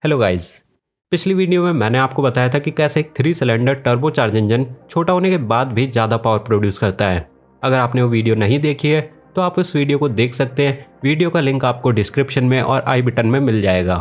Hello guys. पिछली video में मैंने आपको बताया था कि कैसे एक 3 सिलेंडर टर्बोचार्ज इंजन छोटा होने के बाद भी ज़्यादा पावर प्रोड्यूस करता है। अगर आपने वो वीडियो नहीं देखी है तो आप उस वीडियो को देख सकते हैं। वीडियो का लिंक आपको डिस्क्रिप्शन में और आई बटन में मिल जाएगा।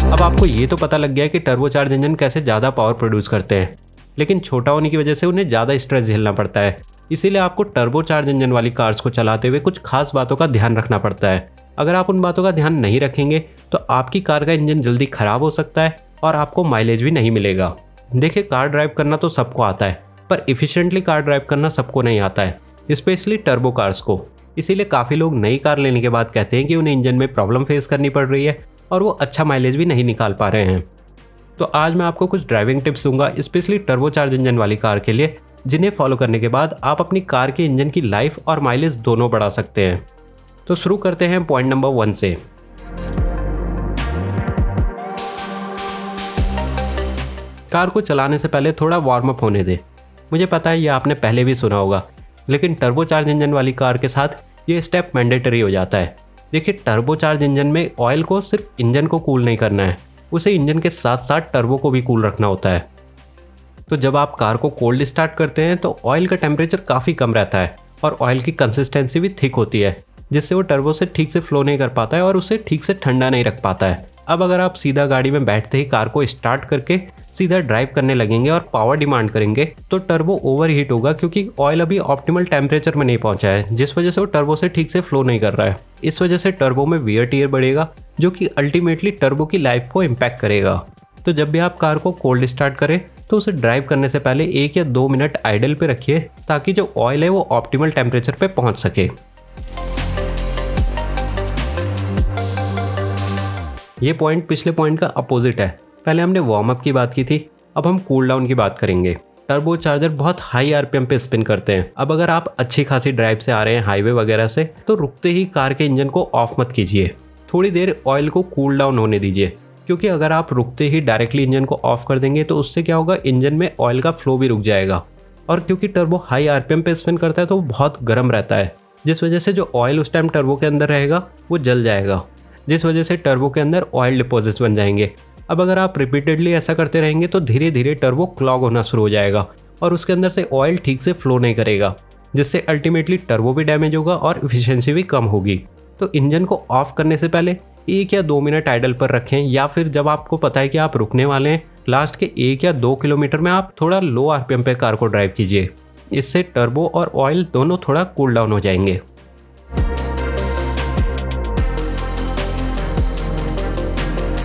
अब आपको ये तो पता लग गया कि टर्बोचार्ज इंजन कैसे ज़्यादा पावर प्रोड्यूस करते हैं, लेकिन छोटा होने की वजह से उन्हें ज़्यादा स्ट्रेस झेलना पड़ता है। इसीलिए आपको टर्बोचार्ज इंजन वाली कार्स को चलाते हुए कुछ खास बातों का ध्यान रखना पड़ता है। अगर आप उन बातों का ध्यान नहीं रखेंगे तो आपकी कार का इंजन जल्दी खराब हो सकता है और आपको माइलेज भी नहीं मिलेगा। देखिए, कार ड्राइव करना तो सबको आता है, पर इफ़िशिएंटली कार ड्राइव करना सबको नहीं आता है, स्पेशली टर्बो कार्स को। इसीलिए काफ़ी लोग नई कार लेने के बाद कहते हैं कि उन्हें इंजन में प्रॉब्लम फेस करनी पड़ रही है और वो अच्छा माइलेज भी नहीं निकाल पा रहे हैं। तो आज मैं आपको कुछ ड्राइविंग टिप्स दूंगा, स्पेशली टर्बोचार्ज इंजन वाली कार के लिए, जिन्हें फॉलो करने के बाद आप अपनी कार के इंजन की लाइफ और माइलेज दोनों बढ़ा सकते हैं। तो शुरू करते हैं पॉइंट नंबर 1 से। कार को चलाने से पहले थोड़ा वार्म अप होने दें। मुझे पता है ये आपने पहले भी सुना होगा, लेकिन टर्बोचार्ज इंजन वाली कार के साथ ये स्टेप मैंडेटरी हो जाता है। देखिए, टर्बोचार्ज इंजन में ऑयल को सिर्फ इंजन को कूल नहीं करना है, उसे इंजन के साथ साथ टर्बो को भी कूल रखना होता है। तो जब आप कार को कोल्ड स्टार्ट करते हैं तो ऑयल का टेम्परेचर काफ़ी कम रहता है और ऑयल की कंसिस्टेंसी भी थिक होती है, जिससे वो टर्बो से ठीक से फ्लो नहीं कर पाता है और उसे ठीक से ठंडा नहीं रख पाता है। अब अगर आप सीधा गाड़ी में बैठते ही कार को स्टार्ट करके सीधा ड्राइव करने लगेंगे और पावर डिमांड करेंगे तो टर्बो ओवर हीट होगा, क्योंकि ऑयल अभी ऑप्टिमल टेम्परेचर में नहीं पहुंचा है, जिस वजह से वो टर्बो से ठीक से फ्लो नहीं कर रहा है। इस वजह से टर्बो में वियर टियर बढ़ेगा, जो कि अल्टीमेटली टर्बो की लाइफ को इम्पैक्ट करेगा। तो जब भी आप कार को कोल्ड स्टार्ट करें तो उसे ड्राइव करने से पहले 1 या 2 मिनट आइडल पे रखिए, ताकि जो ऑयल है वो ऑप्टिमल टेम्परेचर पे पहुंच सके। ये पॉइंट पिछले पॉइंट का अपोजिट है। पहले हमने वार्म अप की बात की थी, अब हम कूल डाउन की बात करेंगे। टर्बो चार्जर बहुत हाई आरपीएम पे स्पिन करते हैं। अब अगर आप अच्छी खासी ड्राइव से आ रहे हैं हाईवे वगैरह से, तो रुकते ही कार के इंजन को ऑफ मत कीजिए, थोड़ी देर ऑयल को कूल डाउन होने दीजिए। क्योंकि अगर आप रुकते ही डायरेक्टली इंजन को ऑफ कर देंगे तो उससे क्या होगा, इंजन में ऑयल का फ्लो भी रुक जाएगा। और क्योंकि टर्बो हाई आरपीएम पे स्पिन करता है तो वो बहुत गर्म रहता है, जिस वजह से जो ऑयल उस टाइम टर्बो के अंदर रहेगा वो जल जाएगा, जिस वजह से टर्बो के अंदर ऑयल डिपॉजिट्स बन जाएंगे। अब अगर आप रिपीटेडली ऐसा करते रहेंगे तो धीरे धीरे टर्बो क्लॉग होना शुरू हो जाएगा और उसके अंदर से ऑयल ठीक से फ्लो नहीं करेगा, जिससे अल्टीमेटली टर्बो भी डैमेज होगा और इफिशिएंसी भी कम होगी। तो इंजन को ऑफ करने से पहले 1 या 2 मिनट आइडल पर रखें, या फिर जब आपको पता है कि आप रुकने वाले हैं, लास्ट के 1 या 2 किलोमीटर में आप थोड़ा लो आरपीएम पे कार को ड्राइव कीजिए। इससे टर्बो और ऑयल दोनों थोड़ा कूल डाउन हो जाएंगे।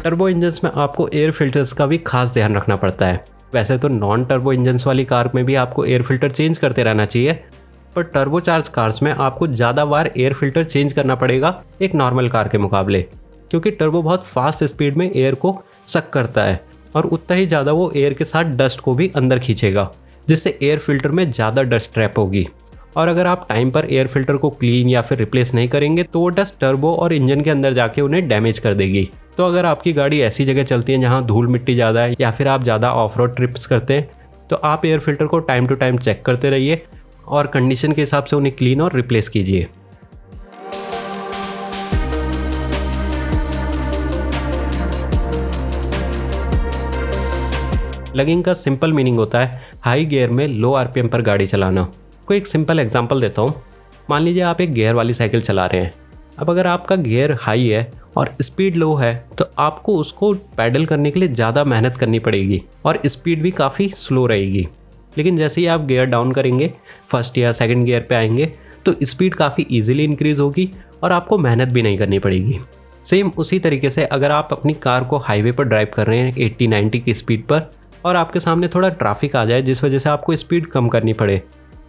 टर्बो इंजन्स में आपको एयर फिल्टर्स का भी खास ध्यान रखना पड़ता है। वैसे तो नॉन टर्बो इंजन्स वाली कार में भी आपको एयर फिल्टर चेंज करते रहना चाहिए, पर टर्बोचार्ज कार्स में आपको ज़्यादा बार एयर फिल्टर चेंज करना पड़ेगा एक नॉर्मल कार के मुकाबले, क्योंकि टर्बो बहुत फास्ट स्पीड में एयर को सक करता है और उतना ही ज़्यादा वो एयर के साथ डस्ट को भी अंदर खींचेगा, जिससे एयर फिल्टर में ज़्यादा डस्ट ट्रैप होगी। और अगर आप टाइम पर एयर फिल्टर को क्लीन या फिर रिप्लेस नहीं करेंगे तो वो डस्ट टर्बो और इंजन के अंदर जाके उन्हें डैमेज कर देगी। तो अगर आपकी गाड़ी ऐसी जगह चलती है जहाँ धूल मिट्टी ज़्यादा है, या फिर आप ज़्यादा ऑफ रोड ट्रिप्स करते हैं, तो आप एयर फिल्टर को टाइम टू टाइम चेक करते रहिए और कंडीशन के हिसाब से उन्हें क्लीन और रिप्लेस कीजिए। लगिंग का सिंपल मीनिंग होता है हाई गियर में लो आरपीएम पर गाड़ी चलाना। कोई एक सिंपल एग्जांपल देता हूँ। मान लीजिए आप एक गियर वाली साइकिल चला रहे हैं। अब अगर आपका गियर हाई है और स्पीड लो है तो आपको उसको पैडल करने के लिए ज़्यादा मेहनत करनी पड़ेगी और स्पीड भी काफ़ी स्लो रहेगी। लेकिन जैसे ही आप गियर डाउन करेंगे, फर्स्ट या सेकंड गियर पे आएंगे, तो स्पीड काफ़ी इजीली इंक्रीज़ होगी और आपको मेहनत भी नहीं करनी पड़ेगी। सेम उसी तरीके से अगर आप अपनी कार को हाईवे पर ड्राइव कर रहे हैं 80-90 की स्पीड पर और आपके सामने थोड़ा ट्रैफिक आ जाए जिस वजह से आपको स्पीड कम करनी पड़े,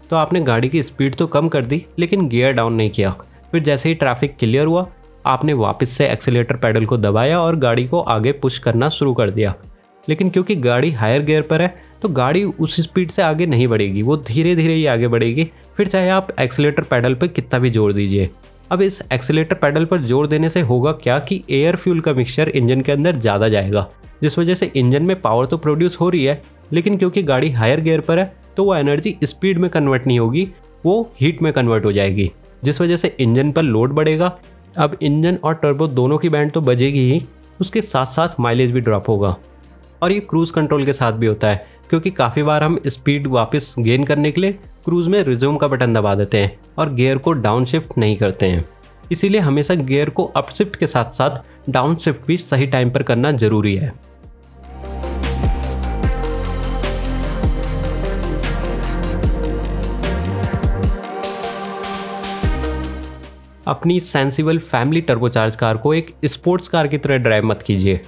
तो आपने गाड़ी की स्पीड तो कम कर दी लेकिन गियर डाउन नहीं किया। फिर जैसे ही ट्रैफिक क्लियर हुआ, आपने वापस से एक्सीलेटर पैडल को दबाया और गाड़ी को आगे पुश करना शुरू कर दिया। लेकिन क्योंकि गाड़ी हायर गियर पर है तो गाड़ी उस स्पीड से आगे नहीं बढ़ेगी, वो धीरे धीरे ही आगे बढ़ेगी, फिर चाहे आप एक्सीलेटर पैडल पर कितना भी जोर दीजिए। अब इस एक्सीलेटर पैडल पर जोर देने से होगा क्या कि एयर फ्यूल का मिक्सचर इंजन के अंदर ज़्यादा जाएगा, जिस वजह से इंजन में पावर तो प्रोड्यूस हो रही है, लेकिन क्योंकि गाड़ी हायर गियर पर है तो वो एनर्जी स्पीड में कन्वर्ट नहीं होगी, वो हीट में कन्वर्ट हो जाएगी, जिस वजह से इंजन पर लोड बढ़ेगा अब इंजन और टर्बो दोनों की बैंड तो बजेगी ही, उसके साथ साथ माइलेज भी ड्रॉप होगा। और ये क्रूज़ कंट्रोल के साथ भी होता है, क्योंकि काफ़ी बार हम स्पीड वापस गेन करने के लिए क्रूज़ में रिज्यूम का बटन दबा देते हैं और गियर को डाउन शिफ्ट नहीं करते हैं। इसीलिए हमेशा गियर को अप शिफ्ट के साथ साथ डाउन शिफ्ट भी सही टाइम पर करना ज़रूरी है। अपनी सेंसिबल फैमिली टर्बोचार्ज कार को एक स्पोर्ट्स कार की तरह ड्राइव मत कीजिए।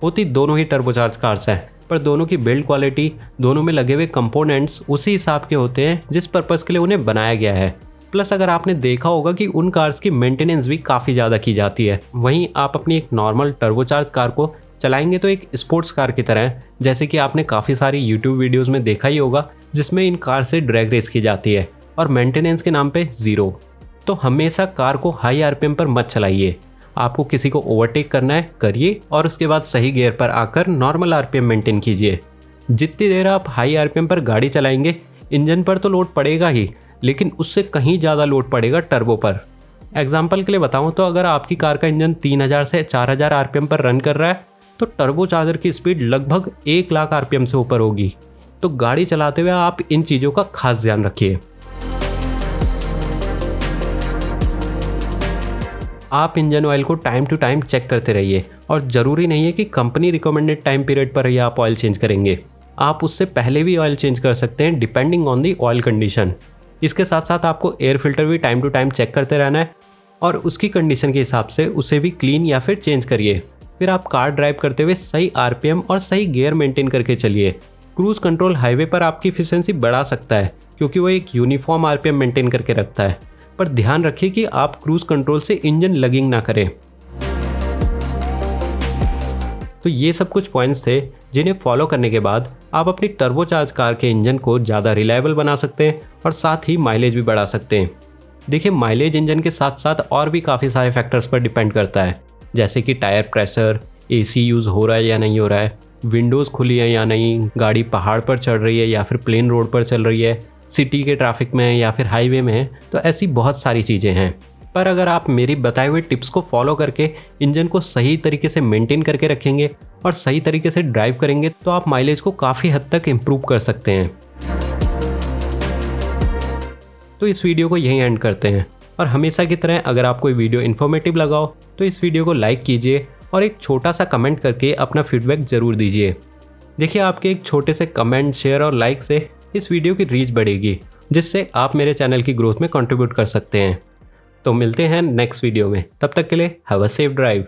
होती दोनों ही टर्बोचार्ज कार्स हैं, पर दोनों की बिल्ड क्वालिटी, दोनों में लगे हुए कंपोनेंट्स उसी हिसाब के होते हैं जिस पर्पज़ के लिए उन्हें बनाया गया है। प्लस अगर आपने देखा होगा कि उन कार्स की मेंटेनेंस भी काफ़ी ज़्यादा की जाती है। वहीं आप अपनी एक नॉर्मल टर्बोचार्ज कार को चलाएंगे तो एक स्पोर्ट्स कार की तरह है, जैसे कि आपने काफ़ी सारी यूट्यूब वीडियोज़ में देखा ही होगा जिसमें इन कार से ड्रैग रेस की जाती है और मेंटेनेंस के नाम पे ज़ीरो। तो हमेशा कार को हाई आरपीएम पर मत चलाइए। आपको किसी को ओवरटेक करना है करिए और उसके बाद सही गियर पर आकर नॉर्मल आरपीएम मेंटेन कीजिए। जितनी देर आप हाई आरपीएम पर गाड़ी चलाएंगे, इंजन पर तो लोड पड़ेगा ही, लेकिन उससे कहीं ज़्यादा लोड पड़ेगा टर्बो पर। एग्जाम्पल के लिए बताऊँ तो अगर आपकी कार का इंजन 3000 से 4000 आरपीएम पर रन कर रहा है तो टर्बो चार्जर की स्पीड लगभग 1 लाख आरपीएम से ऊपर होगी। तो गाड़ी चलाते हुए आप इन चीज़ों का खास ध्यान रखिए। आप इंजन ऑयल को टाइम टू टाइम चेक करते रहिए और ज़रूरी नहीं है कि कंपनी रिकमेंडेड टाइम पीरियड पर ही आप ऑयल चेंज करेंगे। आप उससे पहले भी ऑयल चेंज कर सकते हैं depending on the oil condition. इसके साथ साथ आपको एयर फिल्टर भी टाइम टू टाइम चेक करते रहना है और उसकी कंडीशन के हिसाब से उसे भी क्लीन या फिर चेंज करिए। फिर आप कार ड्राइव करते हुए सही आरपीएम और सही गियर मेंटेन करके चलिए। क्रूज़ कंट्रोल हाईवे पर आपकी एफिशिएंसी बढ़ा सकता है क्योंकि वो एक यूनिफॉर्म आरपीएम मेंटेन करके रखता है, पर ध्यान रखिए कि आप क्रूज़ कंट्रोल से इंजन लगिंग ना करें। तो ये सब कुछ पॉइंट्स थे जिन्हें फॉलो करने के बाद आप अपनी टर्बोचार्ज कार के इंजन को ज़्यादा रिलायबल बना सकते हैं और साथ ही माइलेज भी बढ़ा सकते हैं। देखिए, माइलेज इंजन के साथ साथ और भी काफ़ी सारे फैक्टर्स पर डिपेंड करता है, जैसे कि टायर प्रेशर, एसी यूज़ हो रहा है या नहीं हो रहा है, विंडोज़ खुली है या नहीं, गाड़ी पहाड़ पर चढ़ रही है या फिर प्लेन रोड पर चल रही है, सिटी के ट्रैफिक में है या फिर हाईवे में है। तो ऐसी बहुत सारी चीज़ें हैं। पर अगर आप मेरी बताए हुए टिप्स को फॉलो करके इंजन को सही तरीके से मेंटेन करके रखेंगे और सही तरीके से ड्राइव करेंगे तो आप माइलेज को काफ़ी हद तक इम्प्रूव कर सकते हैं। तो इस वीडियो को यहीं एंड करते हैं और हमेशा की तरह अगर आपको ये वीडियो इन्फॉर्मेटिव लगा हो तो इस वीडियो को लाइक कीजिए और एक छोटा सा कमेंट करके अपना फीडबैक ज़रूर दीजिए। देखिए, आपके एक छोटे से कमेंट, शेयर और लाइक से इस वीडियो की रीच बढ़ेगी, जिससे आप मेरे चैनल की ग्रोथ में कंट्रीब्यूट कर सकते हैं। तो मिलते हैं नेक्स्ट वीडियो में, तब तक के लिए हैव अ सेफ ड्राइव।